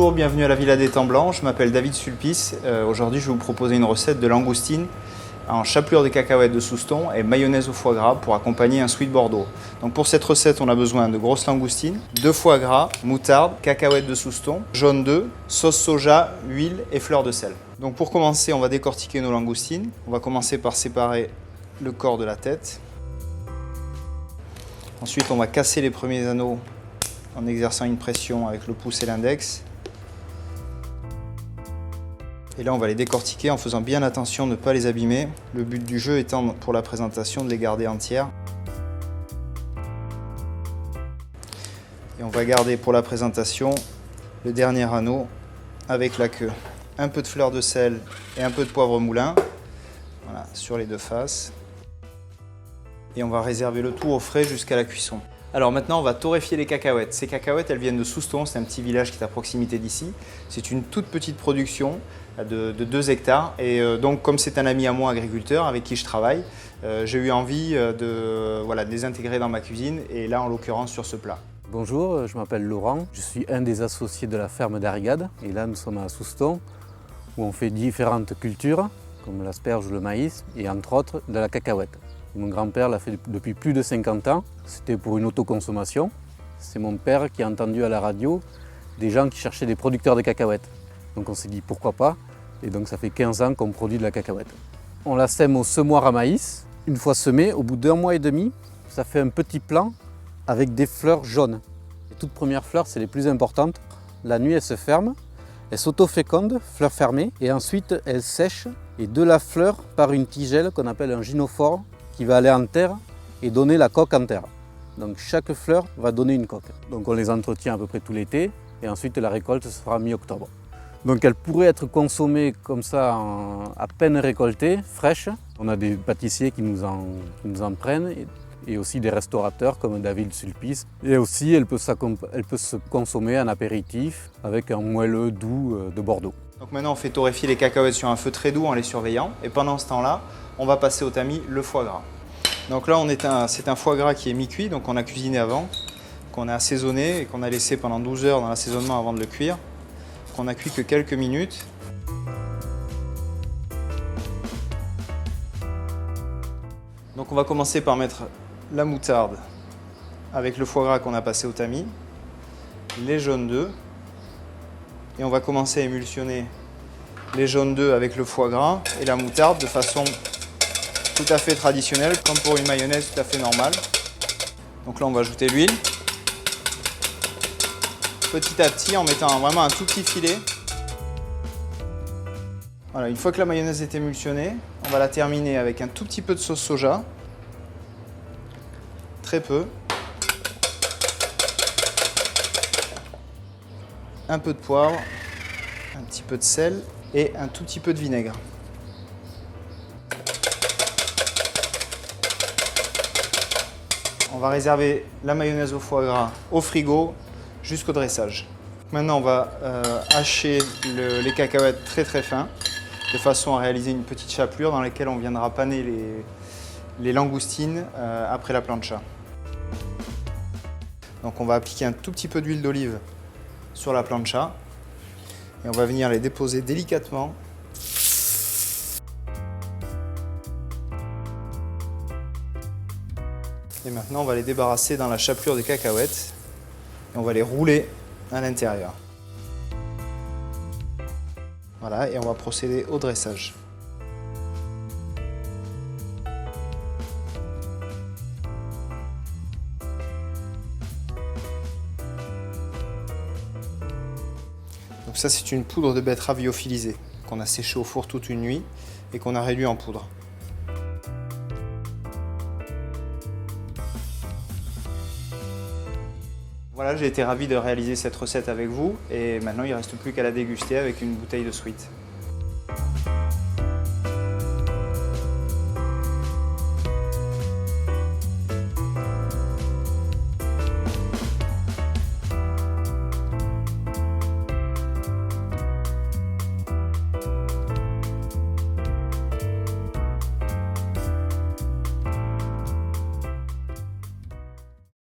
Bonjour, bienvenue à la Villa des Temps Blancs, je m'appelle David Sulpice. Aujourd'hui je vais vous proposer une recette de langoustine en chapelure de cacahuètes de Souston et mayonnaise au foie gras pour accompagner un sweet Bordeaux. Donc pour cette recette on a besoin de grosses langoustines, de foie gras, moutarde, cacahuètes de Souston, jaune d'œuf, sauce soja, huile et fleur de sel. Donc pour commencer on va décortiquer nos langoustines. On va commencer par séparer le corps de la tête. Ensuite on va casser les premiers anneaux en exerçant une pression avec le pouce et l'index. Et là on va les décortiquer en faisant bien attention de ne pas les abîmer. Le but du jeu étant pour la présentation de les garder entières. Et on va garder pour la présentation le dernier anneau avec la queue. Un peu de fleur de sel et un peu de poivre moulin, voilà, sur les deux faces. Et on va réserver le tout au frais jusqu'à la cuisson. Alors maintenant on va torréfier les cacahuètes. Ces cacahuètes elles viennent de Souston, c'est un petit village qui est à proximité d'ici. C'est une toute petite production de 2 hectares et donc comme c'est un ami à moi agriculteur avec qui je travaille, j'ai eu envie de les intégrer dans ma cuisine et là en l'occurrence sur ce plat. Bonjour, je m'appelle Laurent, je suis un des associés de la ferme d'Arrigade et là nous sommes à Souston où on fait différentes cultures comme l'asperge ou le maïs et entre autres de la cacahuète. Mon grand-père l'a fait depuis plus de 50 ans, c'était pour une autoconsommation. C'est mon père qui a entendu à la radio des gens qui cherchaient des producteurs de cacahuètes. Donc on s'est dit pourquoi pas, et donc ça fait 15 ans qu'on produit de la cacahuète. On la sème au semoir à maïs. Une fois semée, au bout d'1 mois et demi, ça fait un petit plant avec des fleurs jaunes. Les toutes premières fleurs, c'est les plus importantes. La nuit, elles se ferment, elles s'auto-fécondent, fleurs fermées, et ensuite elles sèchent, et de la fleur part une tigelle qu'on appelle un gynophore, qui va aller en terre et donner la coque en terre. Donc chaque fleur va donner une coque. Donc on les entretient à peu près tout l'été et ensuite la récolte se fera mi-octobre. Donc elle pourrait être consommée comme ça à peine récoltée, fraîche. On a des pâtissiers qui nous en prennent et aussi des restaurateurs comme David Sulpice. Et aussi elle peut se consommer en apéritif avec un moelleux doux de Bordeaux. Donc maintenant on fait torréfier les cacahuètes sur un feu très doux en les surveillant et pendant ce temps-là on va passer au tamis le foie gras. Donc là c'est un foie gras qui est mi-cuit, donc on a cuisiné avant, qu'on a assaisonné et qu'on a laissé pendant 12 heures dans l'assaisonnement avant de le cuire, qu'on a cuit que quelques minutes. Donc on va commencer par mettre la moutarde avec le foie gras qu'on a passé au tamis, les jaunes d'œufs, et on va commencer à émulsionner les jaunes d'œufs avec le foie gras et la moutarde de façon tout à fait traditionnelle, comme pour une mayonnaise tout à fait normale. Donc là on va ajouter l'huile, petit à petit en mettant vraiment un tout petit filet. Voilà, une fois que la mayonnaise est émulsionnée, on va la terminer avec un tout petit peu de sauce soja, très peu, un peu de poivre, un petit peu de sel et un tout petit peu de vinaigre. On va réserver la mayonnaise au foie gras au frigo jusqu'au dressage. Maintenant on va hacher les cacahuètes très très fin de façon à réaliser une petite chapelure dans laquelle on viendra paner les langoustines après la plancha. Donc on va appliquer un tout petit peu d'huile d'olive sur la plancha et on va venir les déposer délicatement. Et maintenant on va les débarrasser dans la chapelure des cacahuètes et on va les rouler à l'intérieur. Voilà, et on va procéder au dressage. Donc ça c'est une poudre de betterave lyophilisée qu'on a séchée au four toute une nuit et qu'on a réduit en poudre. Voilà, j'ai été ravi de réaliser cette recette avec vous et maintenant il ne reste plus qu'à la déguster avec une bouteille de sweet.